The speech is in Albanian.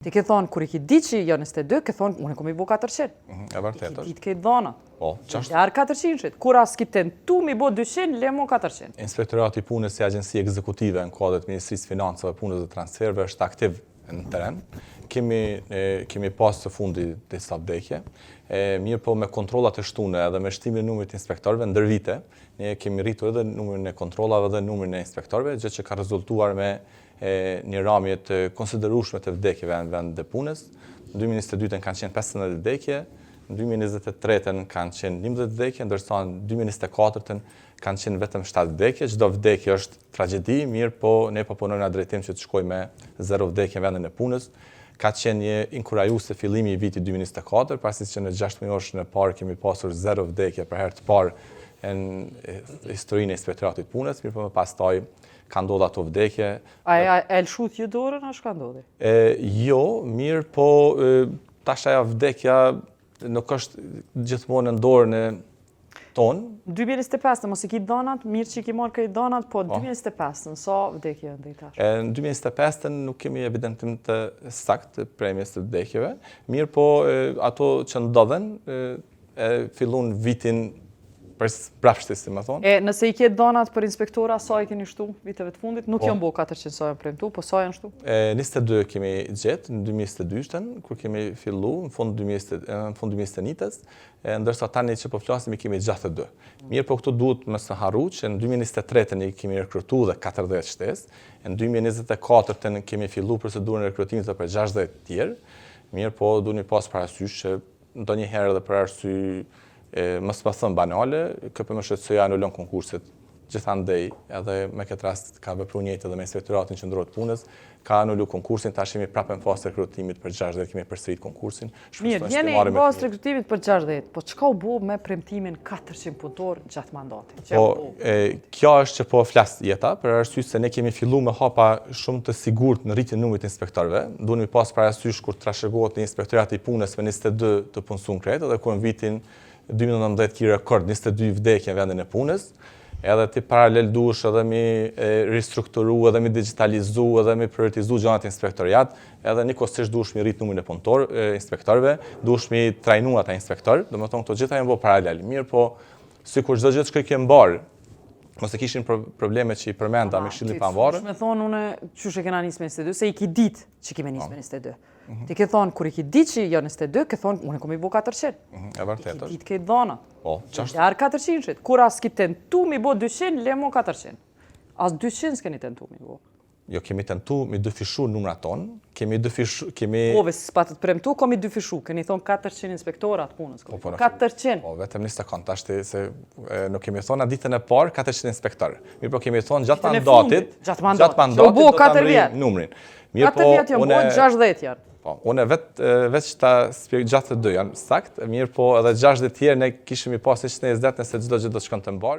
Ti ke thonë, kur i ki di që jo 22, ke thonë, unë e kom i bo 400. E vërtet Ti ke dhona. Po, ç'është? Jarë 400, kur as ki tentu mi bo 200, lemo 400. Inspektorati i punës si agjenci ekzekutive në kuadër të Ministrisë Financave, Punës dhe Transferve është aktiv në teren. Kemi pas të fundi disa vdekje. Mirë po me kontrollat e shtune edhe me shtimin e numrit të inspektorëve ndër vite, ne kemi rritur edhe numrin e kontrollave dhe numrin e inspektorëve, gjë që ka rezultuar me një ramje të konsiderueshme të vdekjeve në vendin e punës. Në 2022 kanë qenë 15 vdekje, në 2023 kanë qenë 11 vdekje, ndërsa në 2024 kanë qenë vetëm 7 vdekje. Çdo vdekje është tragjedi, mirë po ne po punojmë në drejtim që të shkojmë me 0 vdekje në vendin e punës. Ka qenë një inkurajuese fillimi i vitit 2024, pasi që në 6 muajsh në parë kemi pasur 0 vdekje për herë të parë në historinë e inspektoratit punës, mirë po më pastaj ka ndodhur ato vdekje. A e lshut ju dorën, a shka ndodhi? Jo, mirë po tash ajo vdekja nuk është gjithmonë në dorën e tonë. 2025, mos i ki donat, mirë që i ki marrë këj donat, po 2025, sa vdekje ndaj tash? Në 2025 nuk kemi evidentim të sakt premjes të vdekjeve, mirë po ato që ndodhen fillun vitin prapshtis, si më thonë. Nëse i ke donat për inspektora, sa i keni shtu viteve të fundit? Nuk janë bo 400 sa janë premtu, po sa janë shtu? 22 kemi gjetë në 2022, kur kemi fillu në fund 2021, ndërsa tani që po flasim i kemi 62. Mirë po këtu duhet mos të harru që në 2023 i kemi rekrutu dhe 40 shtesë, në 2024 kemi fillu procedurën e rekrutimit dhe për 60 tjerë, mirë po duhet një pas parasysh që ndonjëherë edhe për arsye mos më thënë banale, KPMSH-ja anullon konkurset gjithandej, edhe me këtë rast ka vepruar njëjtë edhe me inspektoratin qendror të punës, ka anullu konkursin, tash jemi prapë në fazë rekrutimit për 60, kemi përsërit konkursin. Mirë, jeni në fazë rekrutimit për 60, po çka u bë me premtimin 400 punëtor gjatë mandatit? Po, kjo është që po flas jeta, për arsye se ne kemi filluar me hapa shumë të sigurt në rritjen e numrit të inspektorëve. Duhemi pas parasysh kur trashëgohet në inspektorati i punës me 22 të punësuar krejt, edhe kur në vitin 2019 ki rekord 22 vdekje në vendin e punës, edhe ti paralel duhesh edhe mi ristrukturu, edhe mi digitalizu, edhe mi prioritizu gjanat inspektoriat, edhe njëkohësisht duhesh mi rrit numrin e inspektorëve, duhesh mi trajnu ata inspektor, domethënë këto gjitha janë bërë paralel. Mirë po, sikur çdo gjë që ke mbar, mos e kishin probleme që i përmenda me Këshillin e Pavarur. Me thonë unë qysh e kena nisë me 22, se i ki ditë që kime nisë me 22. Ti ke thonë, kur i ki ditë që jo 22, ke thonë, unë e kom i bo 400. E vërtet Ti ki ditë ke dhona. Po, ç'është? Jarë 400, kur as ki tentu mi bo 200, lemo 400. As 200 s'keni tentu mi bo. Jo, kemi tentu mi dyfishu numrat tonë, kemi Ove, s'pa të premtu, komi dyfishu, keni thonë 400 inspektorat punës. 400. Po, vetëm një sekond, tash se nuk kemi thonë a ditën e parë 400 inspektorë. Mirë po kemi thonë gjatë mandatit, gjatë mandatit, do të amrim numrin. 4 vjetë janë bo, 60 janë. Po, unë veç ta gjatë të dy janë sakt, mirë po edhe 60 tjerë ne kishim i pas 120 nëse çdo gjë do të shkonte mbar.